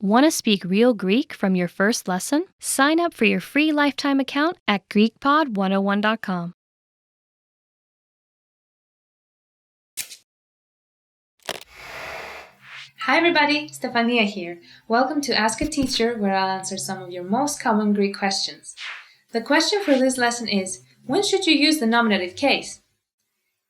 Want to speak real Greek from your first lesson? Sign up for your free lifetime account at GreekPod101.com. Hi everybody, Stefania here. Welcome to Ask a Teacher, where I'll answer some of your most common Greek questions. The question for this lesson is, when should you use the nominative case?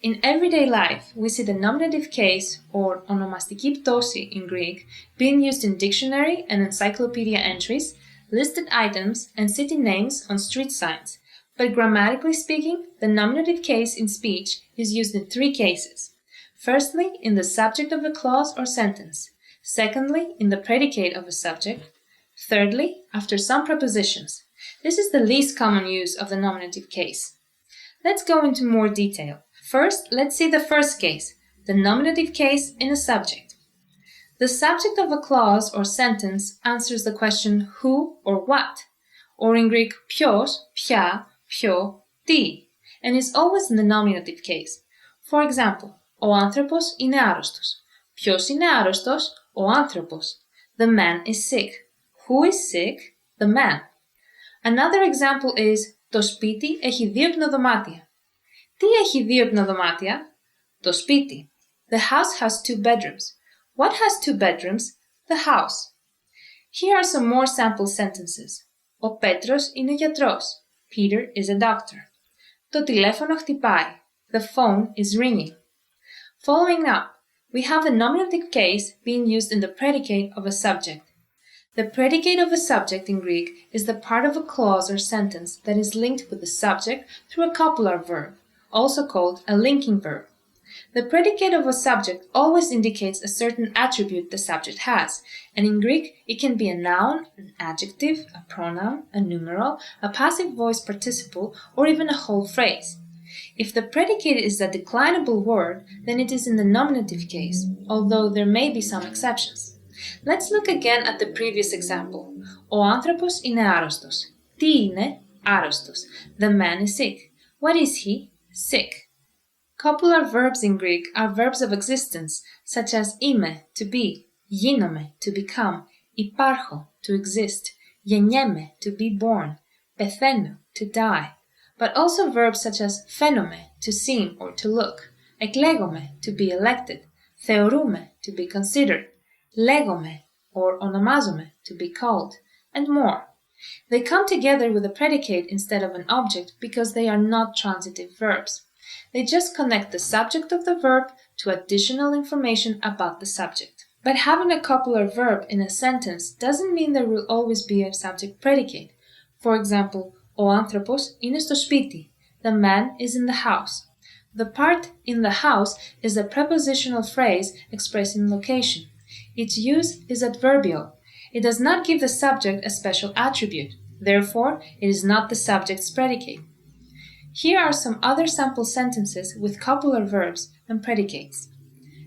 In everyday life, we see the nominative case, or ονομαστική πτώση in Greek, being used in dictionary and encyclopedia entries, listed items, and city names on street signs. But grammatically speaking, the nominative case in speech is used in three cases. Firstly, in the subject of a clause or sentence. Secondly, in the predicate of a subject. Thirdly, after some prepositions. This is the least common use of the nominative case. Let's go into more detail. First, let's see the first case, the nominative case in a subject. The subject of a clause or sentence answers the question who or what, or in Greek ποιος, ποια, ποιο, τι, and is always in the nominative case. For example, ο άνθρωπος είναι άρρωστος. Ποιος είναι άρρωστος? Ο άνθρωπος. The man is sick. Who is sick? The man. Another example is το σπίτι έχει δύο υπνοδωμάτια. Τι έχει δύο υπνοδωμάτια? Το σπίτι. The house has two bedrooms. What has two bedrooms? The house. Here are some more sample sentences. Ο Πέτρος είναι γιατρός. Peter is a doctor. Το τηλέφωνο χτυπάει. The phone is ringing. Following up, we have the nominative case being used in the predicate of a subject. The predicate of a subject in Greek is the part of a clause or sentence that is linked with the subject through a copular verb, also called a linking verb. The predicate of a subject always indicates a certain attribute the subject has, and in Greek it can be a noun, an adjective, a pronoun, a numeral, a passive voice participle, or even a whole phrase. If the predicate is a declinable word, then it is in the nominative case, although there may be some exceptions. Let's look again at the previous example. Ο άνθρωπος είναι άρρωστος. Τι είναι? Άρρωστος. The man is sick. What is he? Sick. Copular verbs in Greek are verbs of existence, such as είμαι, to be, γίνομαι, to become, υπάρχω, to exist, γεννιέμαι, to be born, πεθαίνω, to die. But also verbs such as φαίνομαι, to seem or to look, εκλέγομαι, to be elected, θεωρούμε, to be considered, λέγομαι or ονομάζομαι, to be called, and more. They come together with a predicate instead of an object because they are not transitive verbs. They just connect the subject of the verb to additional information about the subject. But having a copular verb in a sentence doesn't mean there will always be a subject predicate. For example, ο άνθρωπος είναι στο σπίτι. The man is in the house. The part in the house is a prepositional phrase expressing location. Its use is adverbial. It does not give the subject a special attribute. Therefore, it is not the subject's predicate. Here are some other sample sentences with copular verbs and predicates.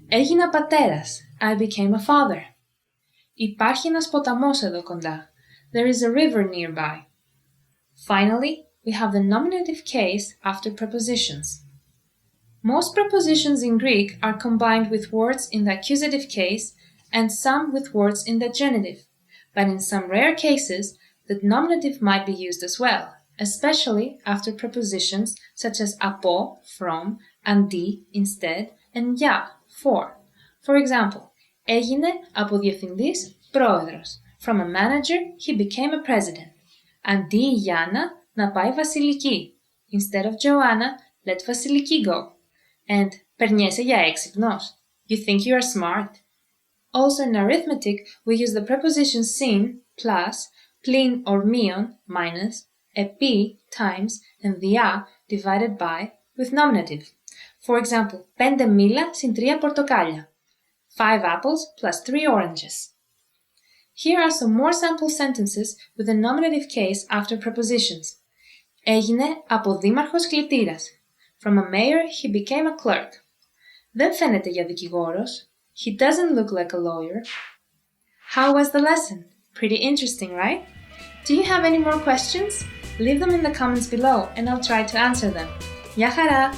Έγινα πατέρας. I became a father. Υπάρχει ένας ποταμός εδώ κοντά. There is a river nearby. Finally, we have the nominative case after prepositions. Most prepositions in Greek are combined with words in the accusative case and some with words in the genitive, but in some rare cases, the nominative might be used as well, especially after prepositions such as από, from, αντί, instead, and για, for. For example, έγινε από διευθυντής πρόεδρος. From a manager, he became a president. Αντί η Γιάννα να πάει Βασιλική. Instead of Joanna, let Βασιλική go. And περνιέσαι για έξυπνος. You think you are smart. Also in arithmetic, we use the preposition συν, plus, πλην or μείον, minus, επί, times, and διά, divided by, with nominative. For example, 5 μήλα συν 3 πορτοκάλια. 5 apples plus 3 oranges. Here are some more sample sentences with a nominative case after prepositions. Έγινε από δήμαρχος κλητήρας. From a mayor, he became a clerk. Δεν φαίνεται για δικηγόρος. He doesn't look like a lawyer. How was the lesson? Pretty interesting, right? Do you have any more questions? Leave them in the comments below and I'll try to answer them. Γεια χαρά!